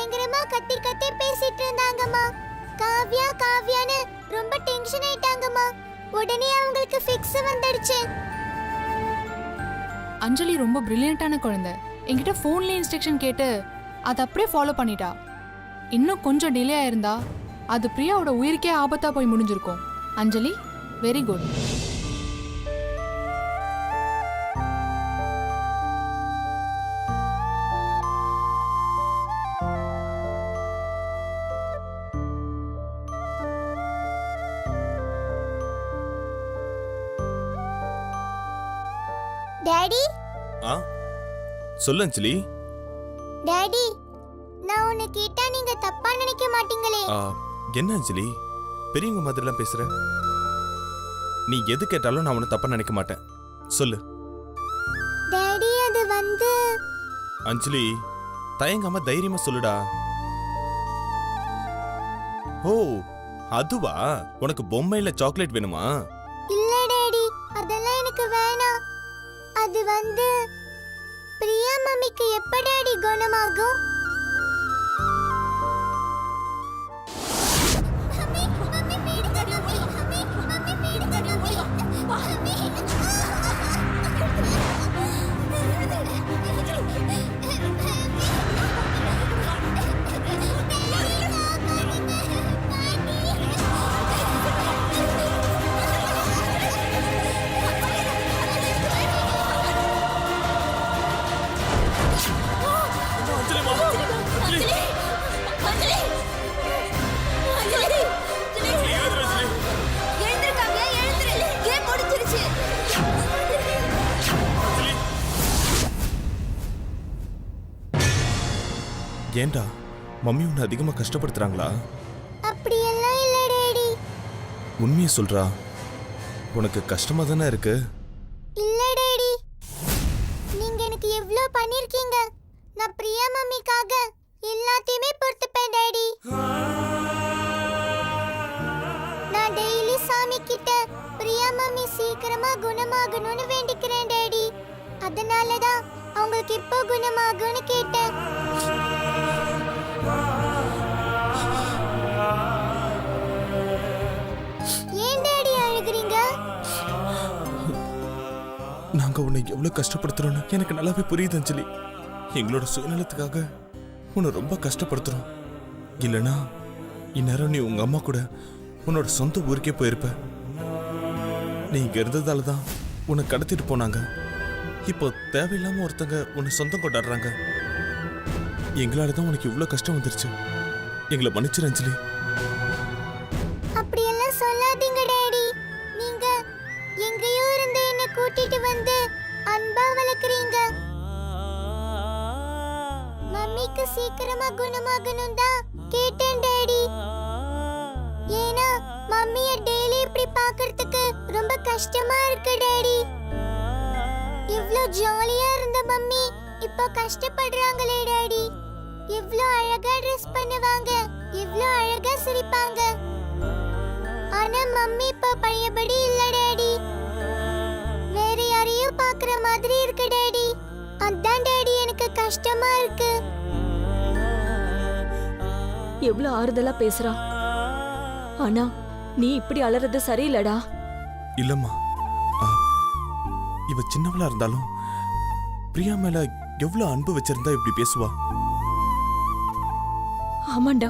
பயங்கரமா கத்தி கத்தி பேசிட்டு இருந்தாங்கம்மா. காவ்யா காவ்யான்னு ரொம்ப டென்ஷன் ஆயிட்டாங்கம்மா. உடனே அவங்களுக்கு ஃபிக்ஸ் வந்துடுச்சு. அஞ்சலி ரொம்ப பிரில்லியண்டான குழந்தை. என்கிட்ட ஃபோன்லேயே இன்ஸ்ட்ரக்ஷன் கேட்டு அதை அப்படியே ஃபாலோ பண்ணிட்டா. இன்னும் கொஞ்சம் டிலே ஆயிருந்தா அது பிரியாவோட உயிருக்கே ஆபத்தா போய் முடிஞ்சிருக்கும். அஞ்சலி வெரி குட். டாடி சொல்லு அஞ்சலி. டாடி, நான் உன்னை கேட்டா நீங்க தப்பா நினைக்க மாட்டீங்களே? என்ன அஞ்சலி பெரியவங்க மாதிரிலாம் பேசுற? நீ எது கேட்டாலும் நான் உன்னை தப்பா நினைக்க மாட்டேன். சொல்லு. டாடி, அது வந்து அஞ்சலி தயங்காம தைரியமா சொல்லுடா. ஓ அதுவா? உனக்கு பொம்மையில சாக்லேட் வேணுமா? இல்ல டாடி, அதெல்லாம் எனக்கு வேணாம். அது வந்து பிரியா மம்மிக்கு எப்ப டாடி குணமாகும்? ஏண்டா மம்மி உன்னை அதிகமா கஷ்டப்படுத்துறாங்களா? அப்படியெல்லாம் இல்ல டாடி. உண்மையை சொல்றா. உனக்கு கஷ்டமா தானே இருக்கு? இல்ல டாடி, நீங்க எனக்கு எவ்வளவு பண்ணிருக்கீங்க. நான் பிரியா மம்மிக்காக எல்லாத்தையுமே பொறுத்துப்பேன் டாடி. நான் டெய்லி சாமி கிட்ட பிரியா மம்மி சீக்கிரமா குணமாகணும்னு வேண்டிக்கிறேன் டாடி. அதனாலதான் அவங்களுக்கு இப்போ குணமாகும்னு கேட்டேன். ஏன் டாடி அழுகுறீங்க? நாங்க உன்னை எவ்வளவு கஷ்டப்படுத்துறோம்னு எனக்கு நல்லாவே புரியுது அஞ்சலி. எங்களோட சுயநலத்துக்காக உன்னை ரொம்ப கஷ்டப்படுத்துறோம். இல்லனா இந்நேரம் நீ உங்க அம்மா கூட உன்னோட சொந்த ஊருக்கே போயிருப்ப. நீ இங்க இருந்ததால தான் உன்னை கடத்திட்டு போனாங்க. இப்போ தேவையில்லாம ஒருத்தங்க உன்னை சொந்தம் கொண்டாடுறாங்க. எங்களால தான் உனக்கு இவ்வளவு கஷ்டம் வந்துருச்சு. எங்களை மன்னிச்சிரு அஞ்சலி. அப்படியெல்லாம் சொல்லாதீங்க டாடி. நீங்க எங்கேயோ இருந்து என்ன கூட்டிட்டு வந்து அன்பா வளர்க்குறீங்க. மம்மிக்கு சீக்கிரமா குணமாகணும் தான் கேட்டேன் டாடி. ஏன்னா மம்மிய டெய்லி இப்படி பார்க்கிறதுக்கு ரொம்ப கஷ்டமா இருக்கு டாடி. இவ்ளோ ஜாலியா இருந்த மம்மி இப்போ கஷ்டப்படுறாங்களே டாடி. இவ்ளோ அழகா ட்ரெஸ் பண்ணுவாங்க, இவ்ளோ அழகா சிரிப்பாங்க. ஆனா மம்மி இப்ப பழையபடி இல்ல டாடி. வேற யாரையும் பாக்குற மாதிரி இருக்கு டாடி. அதான் டாடி எனக்கு கஷ்டமா இருக்கு. எவ்வளவு ஆறுதலா பேசுறா. ஆனா நீ இப்படி அலறது சரியில்லடா. இல்லம்மா, இவ சின்னவளா இருந்தாலும் பிரியா மேல எவ்வளவு அன்பு வச்சிருந்தா இப்படி பேசுவா? ஆமாண்டா,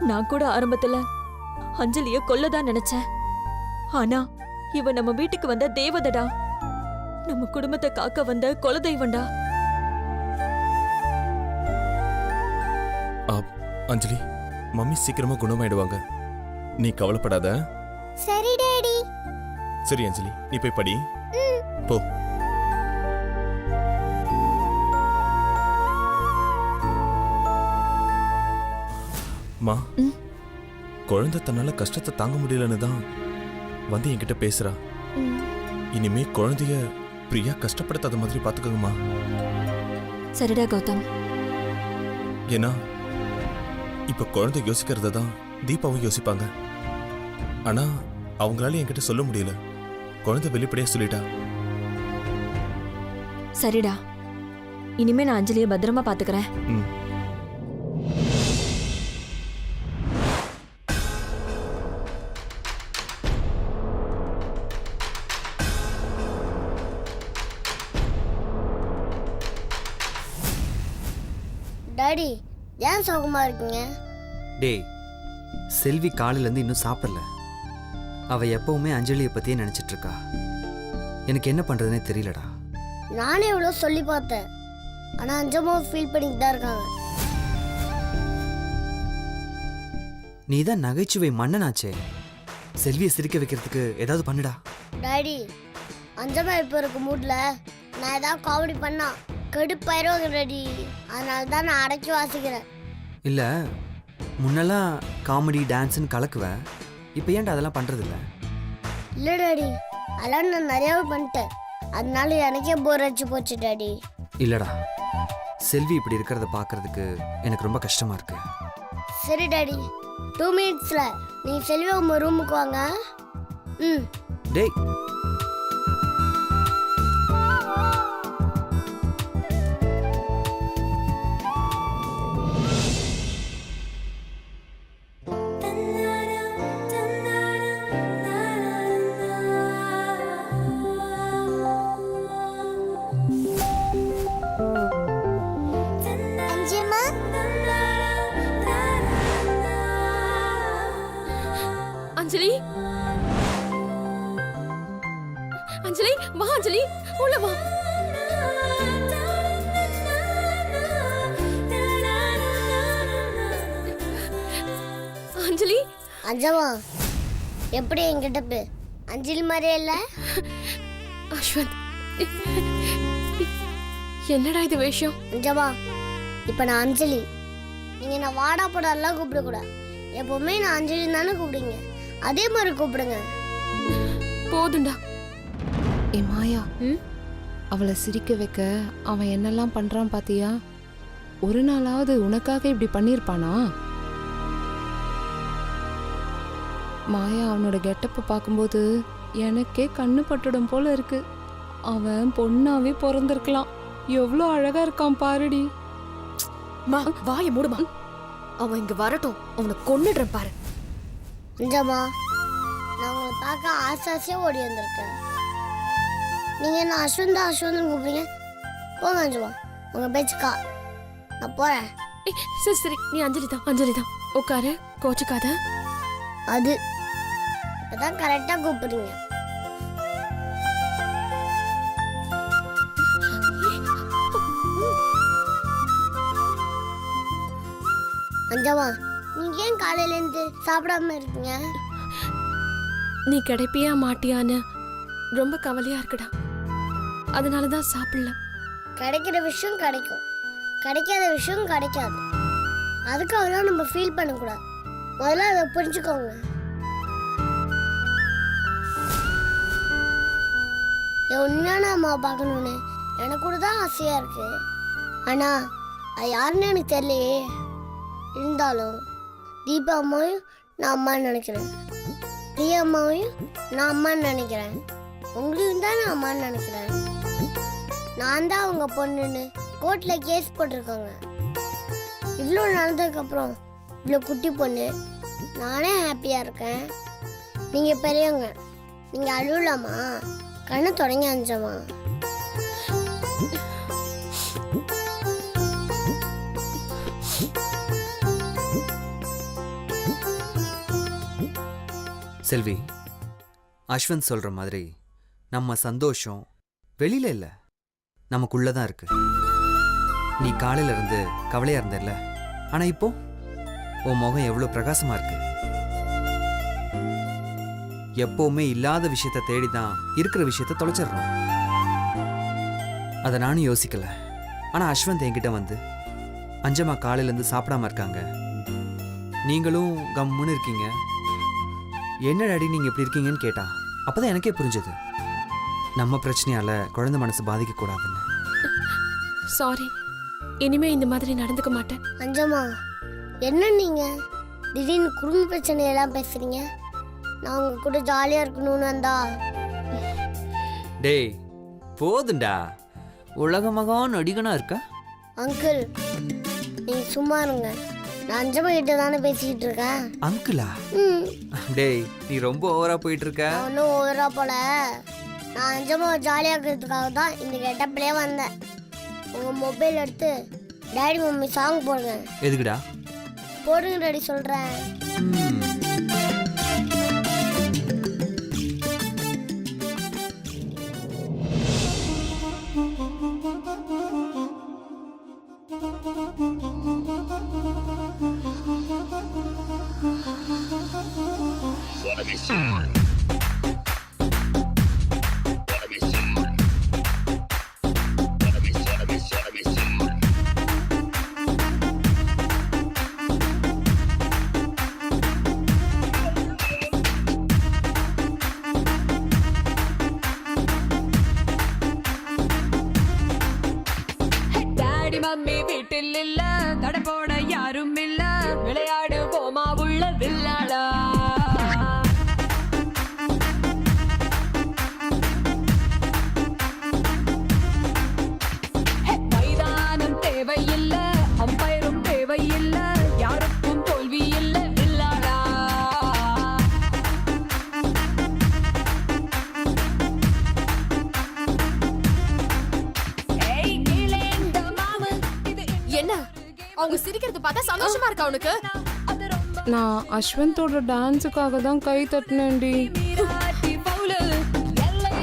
நான் கூட ஆரம்பத்துல அஞ்சலிய கொல்லதான் நினைச்சேன். ஆனா இவ நம்ம வீட்டுக்கு வந்த தேவதடா. நம்ம குடும்பத்தை காக்க வந்த குலதெய்வம்டா. அஞ்சலி, மம்மி சீக்கிரமா குணமாயிடுவாங்க. நீ கவலைப்படாத. சரி டாடி. சரி அஞ்சலி, நீ போய் படி. போ. மா, குழந்தை தன்னால கஷ்டத்தை தாங்க முடியலன்னு தான் வந்து என்கிட்ட பேசுறா. இனிமே குழந்தைய பிரியா கஷ்டப்படுத்தாத மாதிரி பாத்துக்கோங்கம்மா. சரிடா கௌதம். ஏன்னா இப்ப குழந்தை யோசிக்கிறத தான் தீபாவும் யோசிப்பாங்க. ஆனா அவங்களால என்கிட்ட சொல்ல முடியல. குழந்தை வெளிப்படையா சொல்லிட்டா. சரிடா, இனிமே நான் அஞ்சலியை பத்திரமா பாத்துக்கிறேன். டாடி ஏன் சோகமா இருக்கீங்க? டேய், செல்வி காலையிலேருந்து இன்னும் சாப்பிடல. அவ எப்பவுமே அஞ்சலியை பத்தியே நினைச்சிட்டு இருக்கா. எனக்கு என்ன பண்றதுனே தெரியலடா. நானே எவ்வளோ சொல்லி பார்த்தேன், ஆனா அஞ்சமாவும் ஃபீல் பண்ணிட்டு தான் இருக்காங்க. நீ தான் நகைச்சுவை மன்னனாச்சே, செல்வியை சிரிக்க வைக்கிறதுக்கு ஏதாவது பண்ணுடா. டாடி அஞ்சமா இப்போ இருக்க மூட்ல நான் ஏதாவது காமெடி பண்ணா கடுப்பாயிருவாங்க டாடி. அதனால தான் நான் அடக்கி வாசிக்கிறேன். இல்ல, முன்னெல்லாம் காமெடி டான்ஸ்னு கலக்குவ, இப்போ ஏன்டா அதெல்லாம் பண்றது இல்ல? இல்லை டாடி, அதெல்லாம் நான் நிறையாவே பண்ணிட்டேன். அதனால எனக்கே போர் அடிச்சு போச்சு டாடி. இல்லடா, செல்வி இப்படி இருக்கிறத பார்க்கிறதுக்கு எனக்கு ரொம்ப கஷ்டமா இருக்கு. சரி டாடி, 2 மினிட்ஸ்ல நீங்க செல்வி உங்க ரூமுக்கு வாங்க. ம். டேய், அஞ்சம்மா, அஞ்சலி, அஞ்சலி வா, அஞ்சலி உள்ள வா. அஞ்சலி, அஞ்சம்மா எப்படி என்கிட்ட அஞ்சலி மாதிரியே இல்ல? அஸ்வந்த், என்னடா இது வேஷம்? அஞ்சம்மா இப்ப நான் அஞ்சலி, நீங்க நான் வாடா போடா எல்லாம் கூப்பிடக்கூடாது. எப்பவுமே நான் அஞ்சலி தானே கூப்பிடுங்க, அதே மாதிரி கூப்பிடுங்க. போதுண்டா. ஏ மாயா, அவளை சிரிக்க வைக்க அவன் என்னெல்லாம் பண்றான் பாத்தியா? ஒரு நாளாவது உனக்காக இப்படி பண்ணியிருப்பானா? மாயா, அவனோட கெட்டப்பை பார்க்கும்போது எனக்கே கண்ணு பட்டுடும் போல இருக்கு. அவன் பொண்ணாவே பிறந்திருக்கலாம். எவ்வளோ அழகா இருக்கான் பாருடி. மா, வாயை மூடுமா. அவன் இங்க வரட்டும், அவனை கொன்னுடுறேன் பாரு. அஞ்சம்மா, நான் உங்களை பார்க்க ஆசாசியா ஓடி வந்திருக்கேன். நீங்க என்ன அஸ்வந்தா அஸ்வந்தன் கூப்பிடுங்க. போங்க அஞ்சம்மா, உங்க பேச்சுக்கா நான் போறேன். சரி சரி, நீ அஞ்சலி தான், அஞ்சலி தான். உட்காரு, கோச்சுக்காத. அது இப்பதான் கரெக்டா கூப்பிடுறீங்க. அஞ்சம்மா, நீங்க ஏன் காலையில இருந்து சாப்பிடாம இருக்கீங்க? நீ கிடைப்பியா மாட்டியான்னு ரொம்ப கவலையா இருக்குடா. அதனாலதான் சாப்பிடல. கிடைக்கிற விஷயம் கிடைக்கும், கிடைக்காத விஷயம் கிடைக்காது. அதுக்காக நம்ம ஃபீல் பண்ணக்கூடாது. முதல்ல அதை புரிஞ்சுக்கோங்க. என் உண்மையான அம்மாவை பார்க்கணுன்னு எனக்கு கூட தான் ஆசையா இருக்கு. ஆனா அது யாருன்னு எனக்கு தெரியலையே. இருந்தாலும் தீபா அம்மாவையும் நான் அம்மான்னு நினைக்கிறேன், பிரியா அம்மாவையும் நான் அம்மான்னு நினைக்கிறேன், உங்களையும் தான் நான் அம்மான்னு நினைக்கிறேன். நான் தான் அவங்க பொண்ணுன்னு கோர்ட்ல கேஸ் போட்டிருக்காங்க. இவ்வளோ நடந்ததுக்கப்புறம் இவ்வளோ குட்டி பொண்ணு நானே ஹாப்பியாக இருக்கேன். நீங்கள் பெரியவங்க, நீங்கள் அழுவலாமா? கண்ணை தொடங்கி அஞ்சம்மா. செல்வி, அஸ்வந்த் சொல்ற மாதிரி நம்ம சந்தோஷம் வெளியில இல்ல, நமக்குள்ளதான் இருக்கு. நீ காலையில இருந்து கவலையா இருந்தல்ல, ஆனா இப்போ உன் முகம் எவ்வளவு பிரகாசமா இருக்கு. எப்பவுமே இல்லாத விஷயத்த தேடிதான் இருக்கிற விஷயத்த தொலைச்சிடறோம். அதை நானும் யோசிக்கல. ஆனா அஸ்வந்த் என்கிட்ட வந்து, அஞ்சம்மா காலையில இருந்து சாப்பிடாம இருக்காங்க, நீங்களும் கம்முன்னு இருக்கீங்க, என்ன டாடி நீங்க இப்படி இருக்கீங்கன்னு கேட்டா. அப்பதான் எனக்கே புரிஞ்சது, நம்ம பிரச்சனையால குழந்தை மனசு பாதிக்க கூடாதுன்னு. சாரி, இனிமே இந்த மாதிரி நடந்துக்க மாட்டேன். அஞ்சம்மா, என்ன நீங்க திடீர்னு குடும்ப பிரச்சனையெல்லாம் பேசுறீங்க? நான் உங்க கூட ஜாலியா இருக்கணும்னு வந்தா. டேய் போதுண்டா, உலக மகான் நடிகனா இருக்க. அங்கிள் நீங்க சும்மா இருங்க, நான் அஞ்சம்மா கிட்ட தானே பேசிக்கிட்டு இருக்கேன். அங்கிளா? ம், டேய் நீ ரொம்ப ஓவரா போயிட்டு இருக்க. நான் ஒன்றும் ஓவரா போல. நான் அஞ்சம்மா ஜாலியாக இருக்கிறதுக்காக தான் இந்த கெட்டப்லேயே வந்தேன். உங்க மொபைல் எடுத்து டாடி மம்மி சாங் போடுங்க. எதுக்குடா? போடுங்க டாடி சொல்றேன். ம். டாடி மம்மி வீட்டில் இல்ல, தடை போட யாரும் இல்ல, விளையாடுவோமா உள்ள வில்லாடா. மைதானம் தேவையில்ல, அம்பையரும் தேவையில்ல, யாருக்கும் தோல்வி இல்ல வில்லாடா. ஏய் கீழேந்த மாவு, இது என்ன அவங்க சிரிக்கிறது பார்த்தா சந்தோஷமா இருக்கா உனக்கு? அது ரொம்ப நான் அஸ்வந்தோட டான்ஸுக்காக தான் கை தட்டினேன்டி. மீராட்டி பவுலு எல்லை.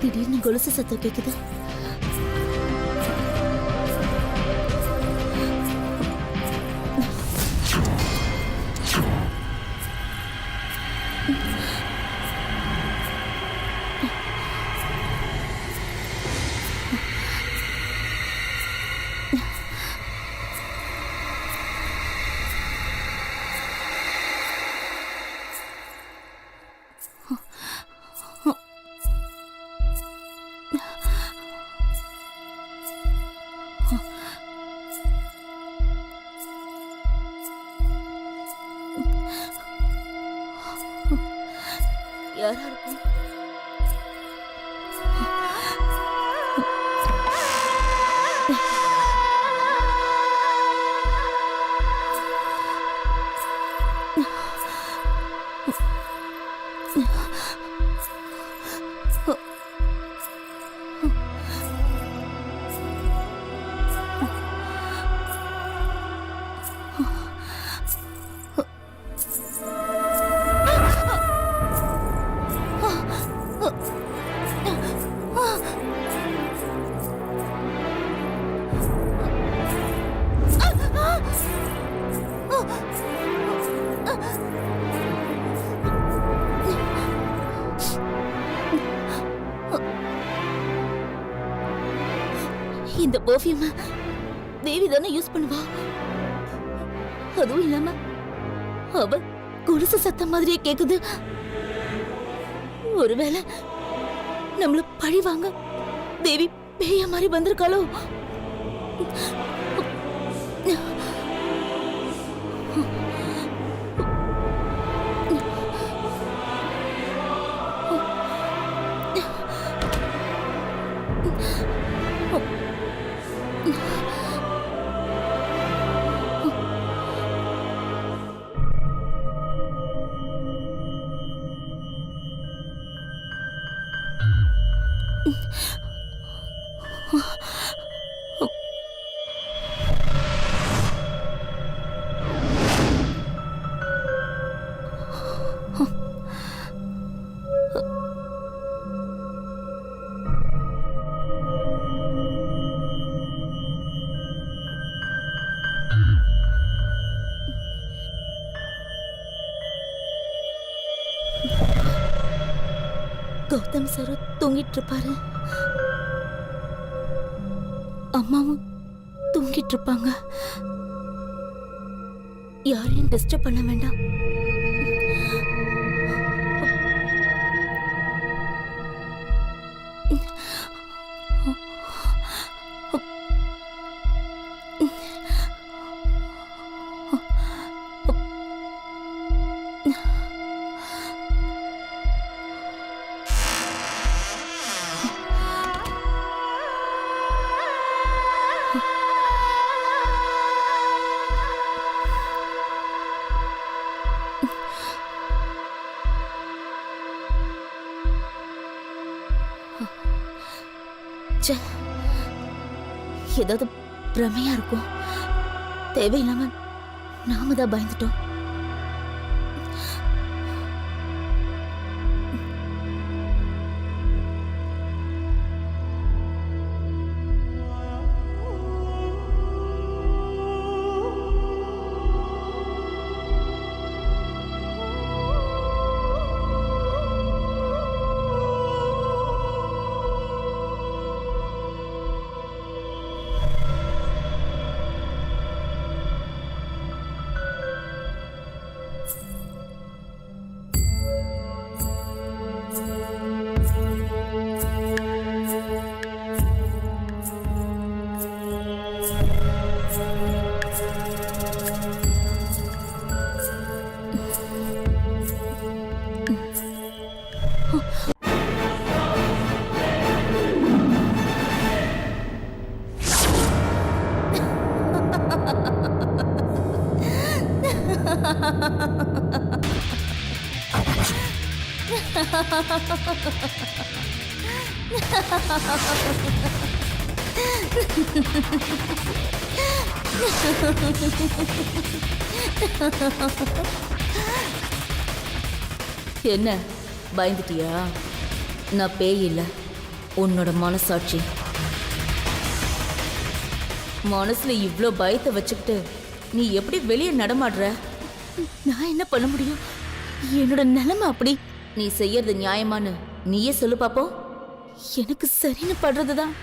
திடீர்னு கொலுசு சத்தம் கேக்குது. யாரா இருக்கும்? இந்த பெர்ஃப்யூம் தேவி தானே யூஸ் பண்ணுவா. அதுவும் இல்லாம அவ கொலுசு சத்தம் மாதிரியே கேக்குது. ஒருவேளை நம்மள பழி வாங்க தேவி பேய மாதிரி வந்திருக்காளோ? கௌதம் சார் தூங்கிட்டு இருப்பாரு, அம்மாவும் தூங்கிட்டு இருப்பாங்க. யாரையும் டிஸ்டர்ப் பண்ண வேண்டாம். ஏதாவது பிரமையா இருக்கும். தேவையில்லாம நாம தான் பயந்துட்டோம். என்ன பயந்துட்டியா? நான் பேய் இல்ல, உன்னோட மனசாட்சி. மனசுல இவ்ளோ பயத்தை வச்சுக்கிட்டு நீ எப்படி வெளியே நடமாடுற? நான் என்ன பண்ண முடியும்? என்னோட நிலைமை அப்படி. நீ செய்யறது நியாயமானு நீயே சொல்லு பாப்போம். எனக்கு சரின்னு படுறதுதான்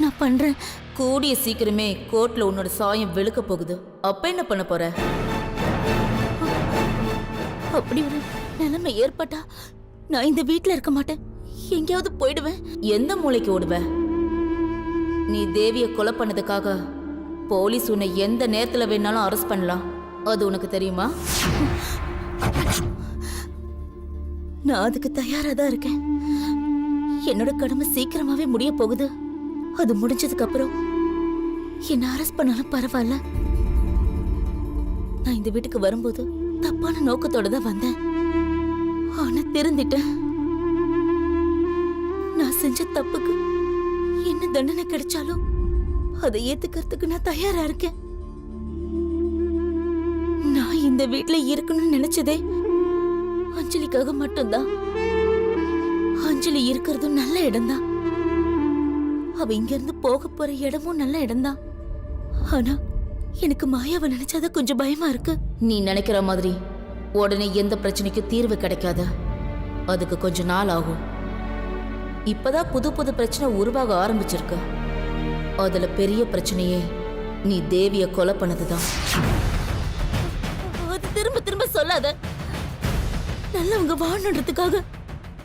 நான் பண்றேன். கூடிய சீக்கிரமே கோர்ட்ல உன்னோட சாயம் வெளுக்க போகுது. அப்ப என்ன பண்ண போற? அப்படி ஒரு நிலைமை ஏற்பட்டா நான் இந்த வீட்ல இருக்க மாட்டேன், எங்கேயாவது போயிடுவேன். எந்த மூளைக்கு ஓடுவ? நீ தேவிய கொலை பண்ணதுக்காக போலீஸ் உன்னை எந்த நேரத்துல வேணாலும் அரெஸ்ட் பண்ணலாம். அது உனக்கு தெரியுமா? நான் அதுக்கு தயாரா தான் இருக்கேன். என்னோட கடமை சீக்கிரமாவே முடிய போகுது. அது முடிஞ்சதுக்கு அப்புறம் என்ன அரெஸ்ட் பண்ணாலும் பரவாயில்ல. நான் இந்த வீட்டுக்கு வரும்போது தப்பான நோக்கத்தோட தான் வந்தேன். ஆனா திருந்திட்டேன். நான் செஞ்ச தப்புக்கு என்ன தண்டனை கிடைச்சாலும் அதை ஏத்துக்கிறதுக்கு நான் தயாரா இருக்கேன். நான் இந்த வீட்டுல இருக்கணும்னு நினைச்சதே அஞ்சலிக்காக மட்டும்தான். அஞ்சலி இருக்கிறதும் நல்ல இடம்தான். அவ இங்க இருந்து போக போற இடமும் நல்ல இடம்தான். ஆனா எனக்கு மாயாவை நினைச்சாதான் கொஞ்சம் பயமா இருக்கு. நீ நினைக்கிற மாதிரி உடனே எந்த பிரச்சனைக்கும் தீர்வு கிடைக்காத. அதுக்கு கொஞ்ச நாள் ஆகும். இப்பதான் புது புது பிரச்சனை உருவாக ஆரம்பிச்சிருக்கு. அதுல பெரிய பிரச்சனையே நீ தேவிய கொலை பண்ணதுதான். அது திரும்ப திரும்ப சொல்லாத. நல்லவங்க வாழணுன்றதுக்காக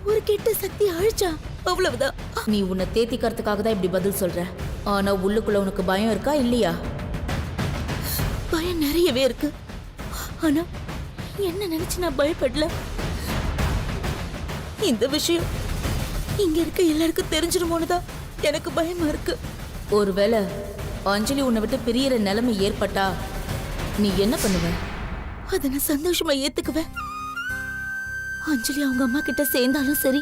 ஒரு கெட்ட சக்தி அழிச்சா அவ்வளவுதான். நீ உன்னை தேத்திக்கிறதுக்காக தான் இப்படி பதில் சொல்ற. ஆனா உள்ளுக்குள்ள உனக்கு பயம் இருக்கா இல்லையா? பயம் நிறையவே இருக்கு. ஆனா என்ன நினைச்சு நான் பயப்படல. இந்த விஷயம் இங்க இருக்க எல்லாருக்கும் தெரிஞ்சிருமோனுதான் எனக்கு பயமா இருக்கு. ஒருவேளை அஞ்சலி உன்னை விட்டு பிரியற நிலைமை ஏற்பட்டா நீ என்ன பண்ணுவ? அதை நான் சந்தோஷமா ஏத்துக்குவேன். அஞ்சலி அவங்க அம்மா கிட்ட சேர்ந்தாலும் சரி,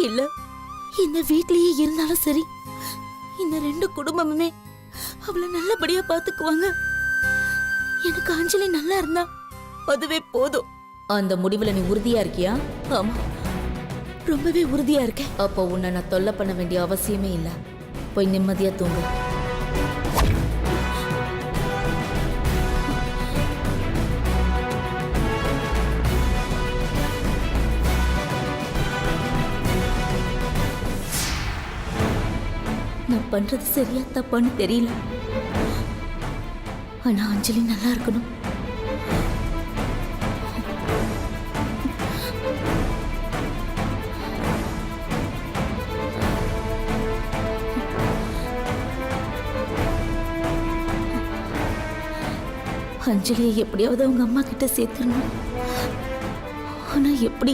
இல்ல இந்த வீட்லயே இருந்தாலும் சரி, இந்த ரெண்டு குடும்பமுமே அவளை நல்லபடியா பாத்துக்குவாங்க. எனக்கு அஞ்சலி நல்லா இருந்தா அதுவே போதும். அந்த முடிவுல நீ உறுதியா இருக்கியா? ஆமா, ரொம்பவே உறுதியா இருக்கேன். அப்போ உன்னை நான் தொல்லை பண்ண வேண்டிய அவசியமே இல்ல. போய் நிம்மதியா தூங்கு. நான் பண்றது சரியா தப்பான்னு தெரியல. ஆனா அஞ்சலி நல்லா இருக்கணும். அஞ்சலியை எப்படியாவது அவங்க அம்மா கிட்ட சேர்த்துடணும். ஆனா எப்படி?